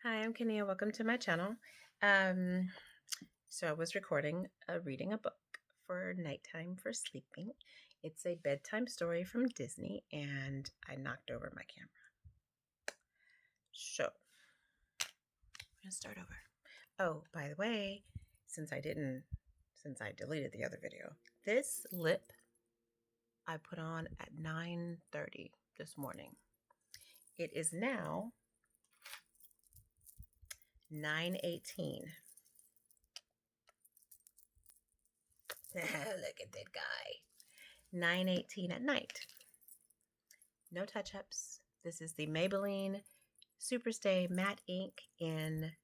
Hi, I'm Kenny. Welcome to my channel. So I was reading a book for nighttime for sleeping. It's a bedtime story from Disney, and I knocked over my camera. So I'm gonna start over. Oh, by the way, since I deleted the other video, this lip I put on at 9:30 this morning. It is now 9:18. Look at that guy. 9:18 at night. No touch-ups. This is the Maybelline Superstay Matte Ink in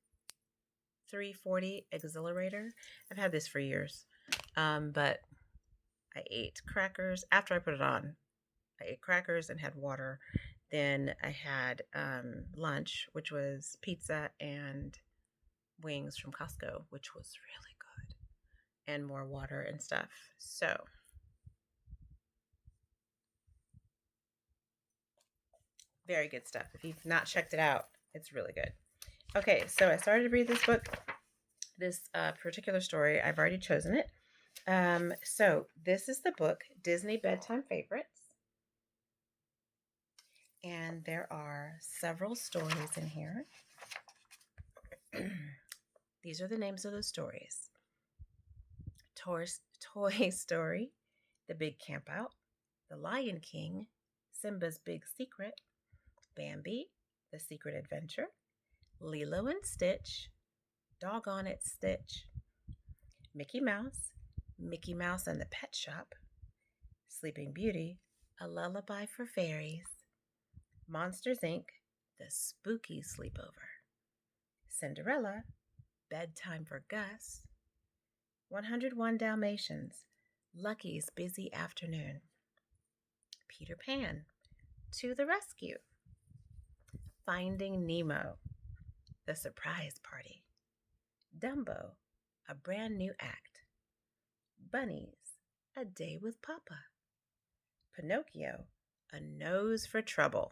340 Exhilarator. I've had this for years, but I ate crackers after I put it on. I ate crackers and had water. Then I had lunch, which was pizza and wings from Costco, which was really good, and more water and stuff. So very good stuff. If you've not checked it out, it's really good. Okay, so I started to read this book, this particular story. I've already chosen it. So this is the book, Disney Bedtime Favorites. And there are several stories in here. These are the names of the stories. Toy Story, The Big Campout, The Lion King, Simba's Big Secret, Bambi, The Secret Adventure, Lilo and Stitch, Doggone It Stitch, Mickey Mouse and the Pet Shop, Sleeping Beauty, A Lullaby for Fairies, Monsters, Inc., The Spooky Sleepover, Cinderella, Bedtime for Gus, 101 Dalmatians, Lucky's Busy Afternoon, Peter Pan, To the Rescue, Finding Nemo, The Surprise Party, Dumbo, A Brand New Act, Bunnies, A Day with Papa, Pinocchio, A Nose for Trouble,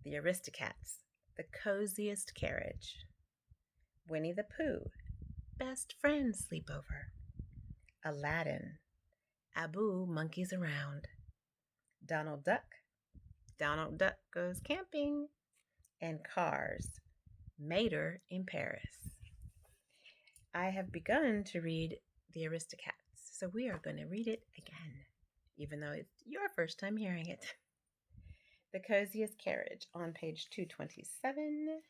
The Aristocats, The Coziest Carriage, Winnie the Pooh, Best Friend Sleepover, Aladdin, Abu Monkeys Around, Donald Duck Goes Camping, and Cars, Mater in Paris. I have begun to read The Aristocats, so we are going to read it again, even though it's your first time hearing it. The Coziest Carriage on page 227.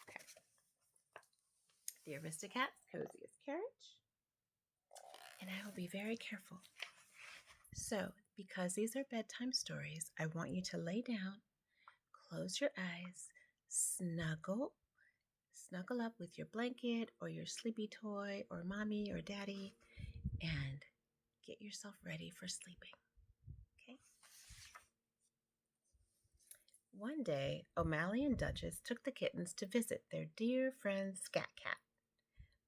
Okay. The Aristocats, Coziest Carriage. And I will be very careful. So, because these are bedtime stories, I want you to lay down, close your eyes, snuggle up with your blanket or your sleepy toy or mommy or daddy, and get yourself ready for sleeping. Okay? One day, O'Malley and Duchess took the kittens to visit their dear friend Scat Cat.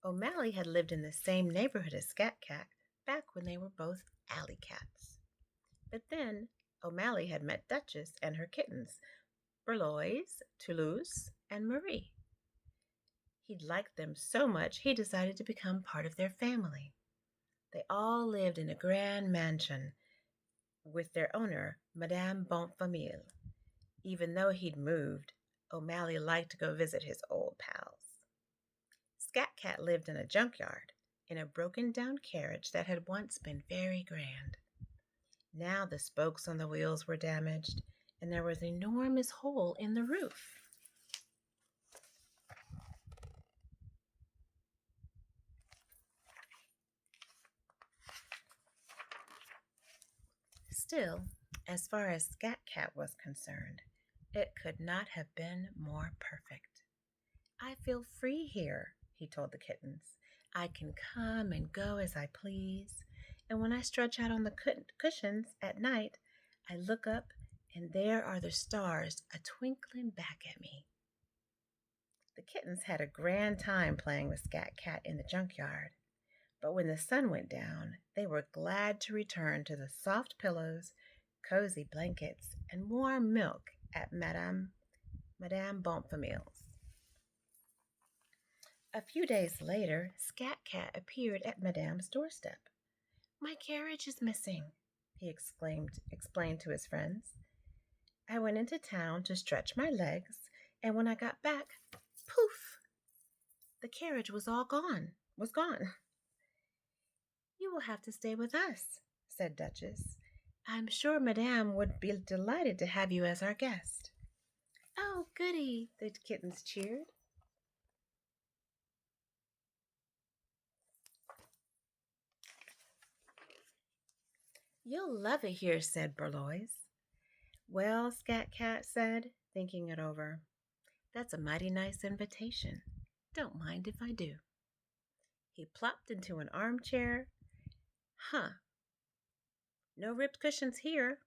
O'Malley had lived in the same neighborhood as Scat Cat back when they were both alley cats. But then O'Malley had met Duchess and her kittens, Berloise, Toulouse, and Marie. He'd liked them so much he decided to become part of their family. They all lived in a grand mansion with their owner, Madame Bonfamille. Even though he'd moved, O'Malley liked to go visit his old pals. Scat Cat lived in a junkyard, in a broken-down carriage that had once been very grand. Now the spokes on the wheels were damaged, and there was an enormous hole in the roof. Still, as far as Scat Cat was concerned, it could not have been more perfect. I feel free here, he told the kittens. I can come and go as I please, and when I stretch out on the cushions at night, I look up and there are the stars a-twinkling back at me. The kittens had a grand time playing with Scat Cat in the junkyard, but when the sun went down, they were glad to return to the soft pillows, cozy blankets, and warm milk at Madame Bonfamille's. A few days later, Scat Cat appeared at Madame's doorstep. My carriage is missing, he explained to his friends. I went into town to stretch my legs, and when I got back, poof, the carriage was gone. You will have to stay with us, said Duchess. I'm sure Madame would be delighted to have you as our guest. Oh, goody, the kittens cheered. You'll love it here, said Berlois. Well, Scat Cat said, thinking it over, that's a mighty nice invitation. Don't mind if I do. He plopped into an armchair. Huh, no ripped cushions here.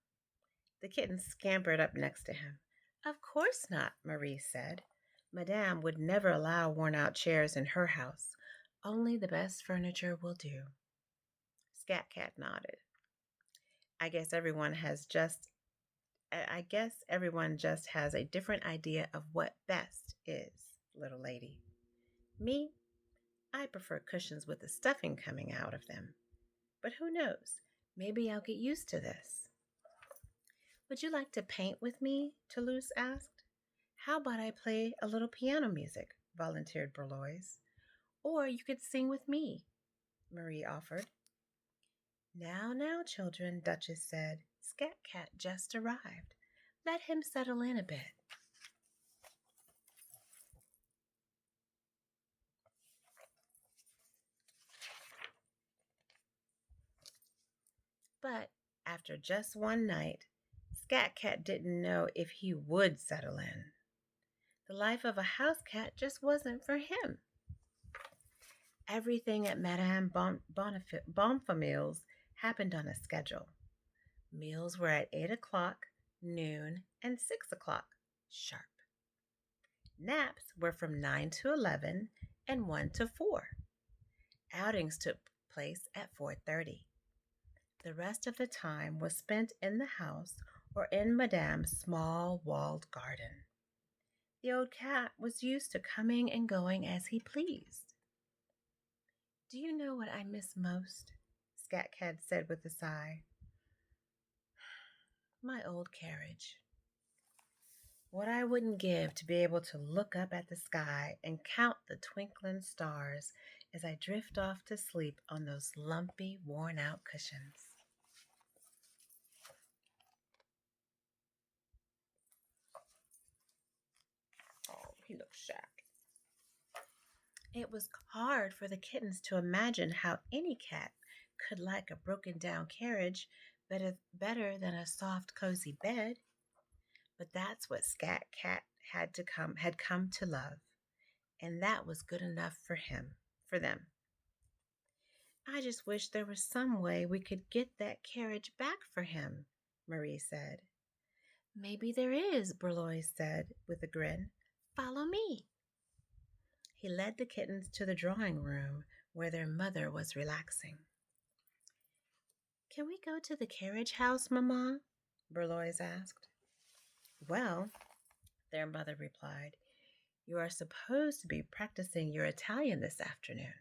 The kitten scampered up next to him. Of course not, Marie said. Madame would never allow worn-out chairs in her house. Only the best furniture will do. Scat Cat nodded. I guess everyone just has a different idea of what best is, little lady. Me, I prefer cushions with the stuffing coming out of them. But who knows? Maybe I'll get used to this. Would you like to paint with me? Toulouse asked. How about I play a little piano music? Volunteered Berlois. Or you could sing with me, Marie offered. Now, children, Duchess said. Scat Cat just arrived. Let him settle in a bit. But after just one night, Scat Cat didn't know if he would settle in. The life of a house cat just wasn't for him. Everything at Madame Bonfamille's happened on a schedule. Meals were at 8 o'clock, noon, and 6 o'clock, sharp. Naps were from 9 to 11 and 1 to 4. Outings took place at 4:30. The rest of the time was spent in the house or in Madame's small walled garden. The old cat was used to coming and going as he pleased. Do you know what I miss most? Scat Cat said with a sigh. My old carriage. What I wouldn't give to be able to look up at the sky and count the twinkling stars as I drift off to sleep on those lumpy, worn-out cushions. Oh, he looks shy. It was hard for the kittens to imagine how any cat could like a broken down carriage better than a soft, cozy bed. But that's what Scat Cat had come to love, and that was good enough for them. I just wish there was some way we could get that carriage back for him, Marie said. Maybe there is, Berlois said with a grin. Follow me. He led the kittens to the drawing room where their mother was relaxing. Can we go to the carriage house, Mamma? Berlois asked. Well, their mother replied, you are supposed to be practicing your Italian this afternoon.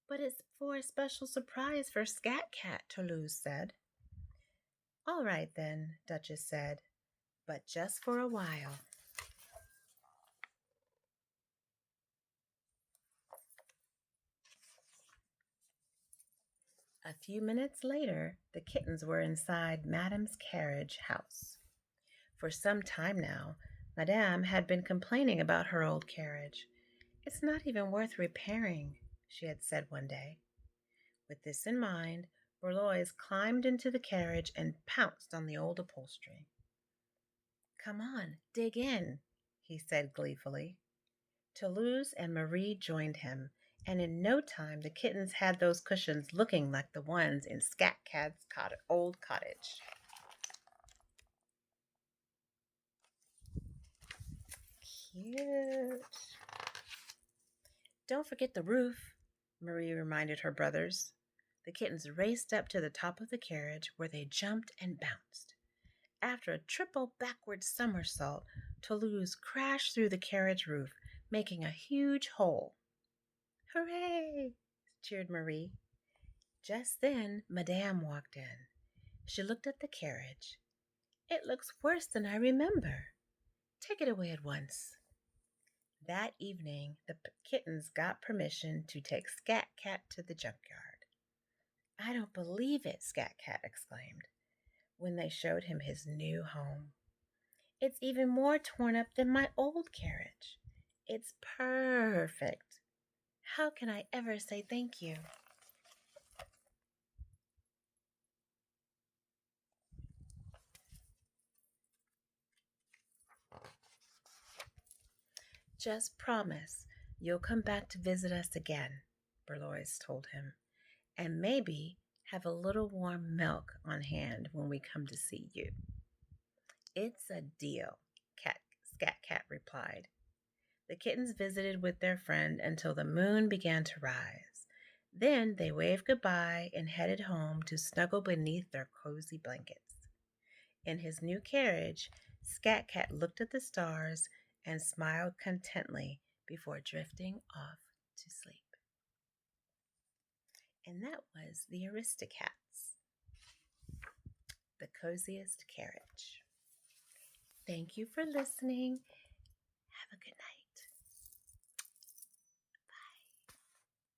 But it's for a special surprise for Scat Cat, Toulouse said. All right then, Duchess said, but just for a while. A few minutes later, the kittens were inside Madame's carriage house. For some time now, Madame had been complaining about her old carriage. It's not even worth repairing, she had said one day. With this in mind, Berlois climbed into the carriage and pounced on the old upholstery. Come on, dig in, he said gleefully. Toulouse and Marie joined him, and in no time the kittens had those cushions looking like the ones in Scat Cat's old cottage. Cute. Don't forget the roof, Marie reminded her brothers. The kittens raced up to the top of the carriage where they jumped and bounced. After a triple backward somersault, Toulouse crashed through the carriage roof, making a huge hole. "Hooray!" cheered Marie. Just then, Madame walked in. She looked at the carriage. "It looks worse than I remember. Take it away at once." That evening, the kittens got permission to take Scat Cat to the junkyard. "I don't believe it," Scat Cat exclaimed when they showed him his new home. "It's even more torn up than my old carriage. It's perfect. How can I ever say thank you?" "Just promise you'll come back to visit us again," Berlois told him, "and maybe have a little warm milk on hand when we come to see you." "It's a deal," Scat Cat replied. The kittens visited with their friend until the moon began to rise. Then they waved goodbye and headed home to snuggle beneath their cozy blankets. In his new carriage, Scat Cat looked at the stars and smiled contently before drifting off to sleep. And that was the Aristocats, the Coziest Carriage. Thank you for listening,